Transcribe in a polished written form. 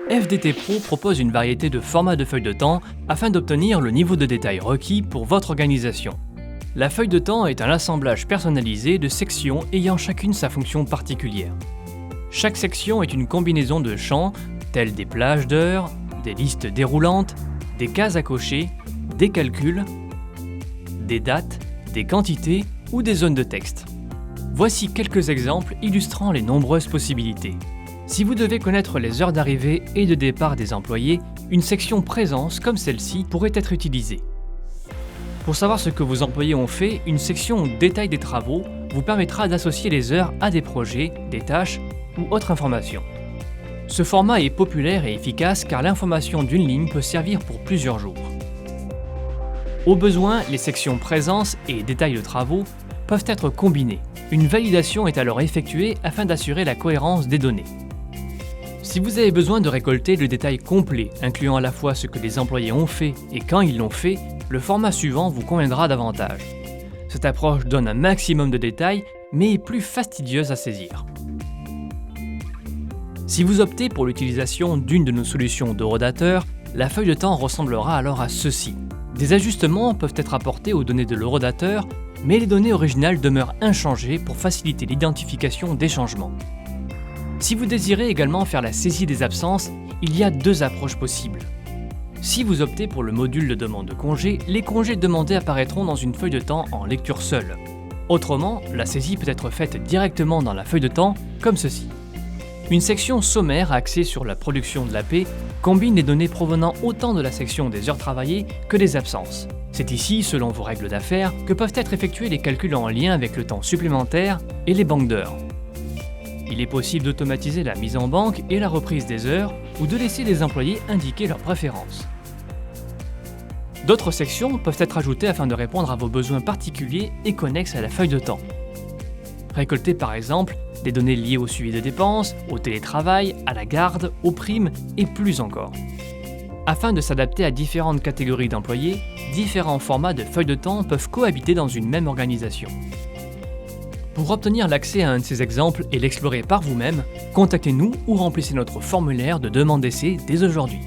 FDT Pro propose une variété de formats de feuilles de temps afin d'obtenir le niveau de détail requis pour votre organisation. La feuille de temps est un assemblage personnalisé de sections ayant chacune sa fonction particulière. Chaque section est une combinaison de champs tels des plages d'heures, des listes déroulantes, des cases à cocher, des calculs, des dates, des quantités ou des zones de texte. Voici quelques exemples illustrant les nombreuses possibilités. Si vous devez connaître les heures d'arrivée et de départ des employés, une section présence comme celle-ci pourrait être utilisée. Pour savoir ce que vos employés ont fait, une section détail des travaux vous permettra d'associer les heures à des projets, des tâches ou autres informations. Ce format est populaire et efficace car l'information d'une ligne peut servir pour plusieurs jours. Au besoin, les sections présence et détail de travaux peuvent être combinées. Une validation est alors effectuée afin d'assurer la cohérence des données. Si vous avez besoin de récolter le détail complet, incluant à la fois ce que les employés ont fait et quand ils l'ont fait, le format suivant vous conviendra davantage. Cette approche donne un maximum de détails, mais est plus fastidieuse à saisir. Si vous optez pour l'utilisation d'une de nos solutions d'Eurodater, la feuille de temps ressemblera alors à ceci. Des ajustements peuvent être apportés aux données de l'Eurodater, mais les données originales demeurent inchangées pour faciliter l'identification des changements. Si vous désirez également faire la saisie des absences, il y a deux approches possibles. Si vous optez pour le module de demande de congé, les congés demandés apparaîtront dans une feuille de temps en lecture seule. Autrement, la saisie peut être faite directement dans la feuille de temps, comme ceci. Une section sommaire axée sur la production de l'AP combine les données provenant autant de la section des heures travaillées que des absences. C'est ici, selon vos règles d'affaires, que peuvent être effectués les calculs en lien avec le temps supplémentaire et les banques d'heures. Il est possible d'automatiser la mise en banque et la reprise des heures ou de laisser les employés indiquer leurs préférences. D'autres sections peuvent être ajoutées afin de répondre à vos besoins particuliers et connexes à la feuille de temps. Récolter par exemple des données liées au suivi de dépenses, au télétravail, à la garde, aux primes et plus encore. Afin de s'adapter à différentes catégories d'employés, différents formats de feuilles de temps peuvent cohabiter dans une même organisation. Pour obtenir l'accès à un de ces exemples et l'explorer par vous-même, contactez-nous ou remplissez notre formulaire de demande d'essai dès aujourd'hui.